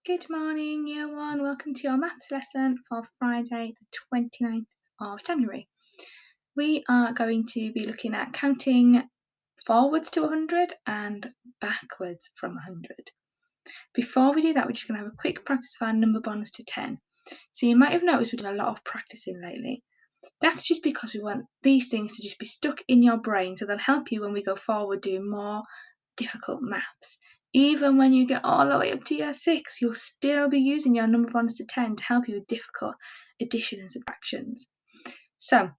Good morning, Year 1. Welcome to your maths lesson for Friday, the 29th of January. We are going to be looking at counting forwards to 100 and backwards from 100. Before we do that, we're just going to have a quick practice of our number bonds to 10. So you might have noticed we've done a lot of practicing lately. That's just because we want these things to just be stuck in your brain, so they'll help you when we go forward doing more difficult maths. Even when you get all the way up to year 6, you'll still be using your number bonds to 10 to help you with difficult addition and subtractions. So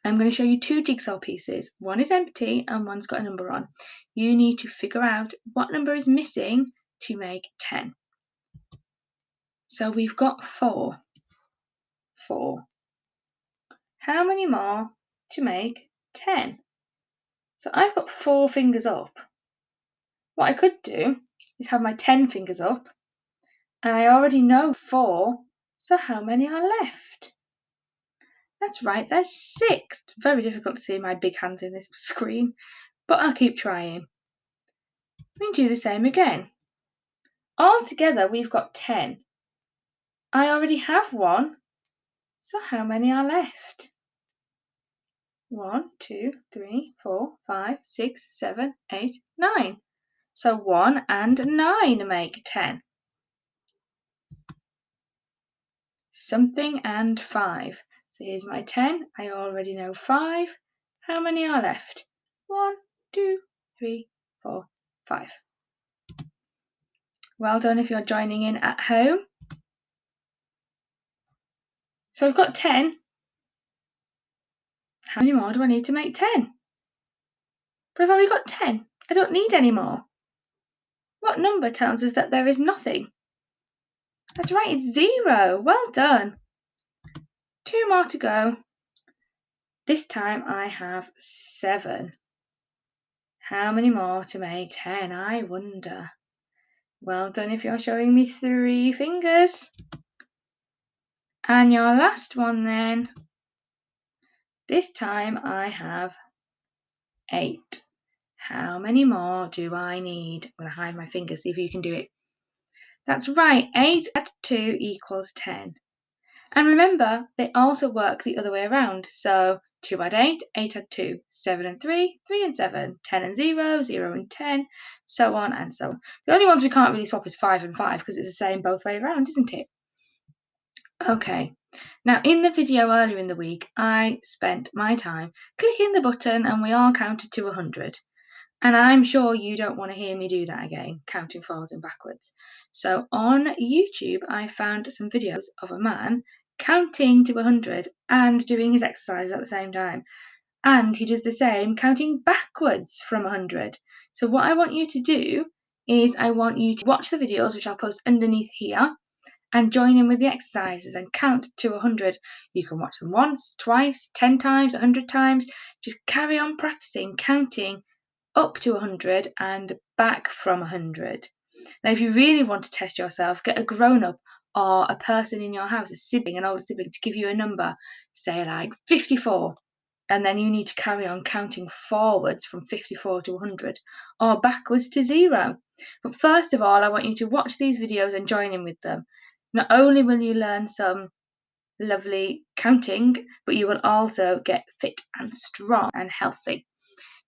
I'm going to show you two jigsaw pieces. One is empty and one's got a number on. You need to figure out what number is missing to make 10. So we've got 4. How many more to make 10? So I've got 4 fingers up. What I could do is have my 10 fingers up, and I already know 4, so how many are left? That's right, there's 6. It's very difficult to see my big hands in this screen, but I'll keep trying. We do the same again. All together we've got 10. I already have 1, so how many are left? 1, 2, 3, 4, 5, 6, 7, 8, 9. So 1 and 9 make 10. Something and 5. So here's my 10. I already know 5. How many are left? 1, 2, 3, 4, 5. Well done if you're joining in at home. So I've got 10. How many more do I need to make 10? But I've already got 10. I don't need any more. What number tells us that there is nothing? That's right, it's 0. Well done. 2 more to go. This time I have 7. How many more to make 10, I wonder? Well done if you're showing me 3 fingers. And your last one then. This time I have 8. How many more do I need? I'm going to hide my fingers, see if you can do it. That's right, 8 add 2 equals 10. And remember, they also work the other way around. So 2 add 8, 8 add 2, 7 and 3, 3 and 7, 10 and 0, 0 and 10, so on and so on. The only ones we can't really swap is 5 and 5 because it's the same both way around, isn't it? Okay, now in the video earlier in the week, I spent my time clicking the button and we all counted to 100. And I'm sure you don't want to hear me do that again, counting forwards and backwards. So on YouTube, I found some videos of a man counting to 100 and doing his exercises at the same time. And he does the same, counting backwards from 100. So what I want you to do is I want you to watch the videos, which I'll post underneath here, and join in with the exercises and count to 100. You can watch them once, twice, 10 times, 100 times. Just carry on practicing, counting up to 100 and back from 100. Now, if you really want to test yourself, get a grown-up or a person in your house, a sibling, an older sibling, to give you a number, say like 54, and then you need to carry on counting forwards from 54 to 100 or backwards to 0. But first of all, I want you to watch these videos and join in with them. Not only will you learn some lovely counting, but you will also get fit and strong and healthy.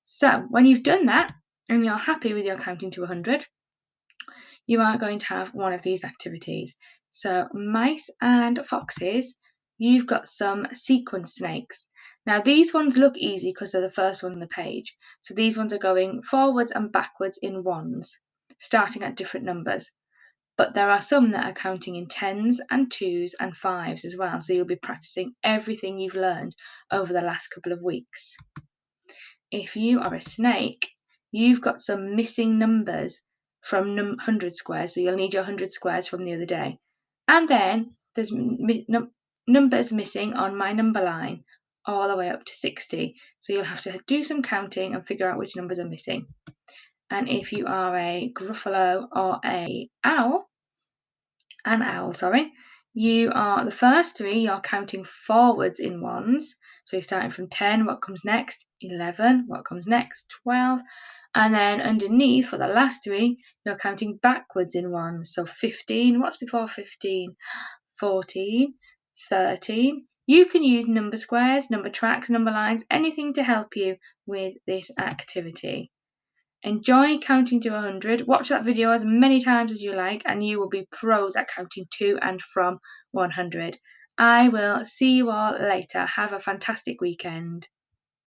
So when you've done that and you're happy with your counting to 100, you are going to have one of these activities. So mice and foxes, you've got some sequence snakes. Now these ones look easy because they're the first one on the page. So these ones are going forwards and backwards in ones, starting at different numbers. But there are some that are counting in 10s and 2s and 5s as well. So you'll be practicing everything you've learned over the last couple of weeks. If you are a snake, you've got some missing numbers from 100 squares. So you'll need your 100 squares from the other day. And then there's numbers missing on my number line all the way up to 60. So you'll have to do some counting and figure out which numbers are missing. And if you are a gruffalo or an owl, The first three, you're counting forwards in ones. So you're starting from 10, what comes next? 11, what comes next? 12. And then underneath, for the last three, you're counting backwards in ones. So 15, what's before 15? 14, 13. You can use number squares, number tracks, number lines, anything to help you with this activity. Enjoy counting to 100. Watch that video as many times as you like, and you will be pros at counting to and from 100. I will see you all later. Have a fantastic weekend.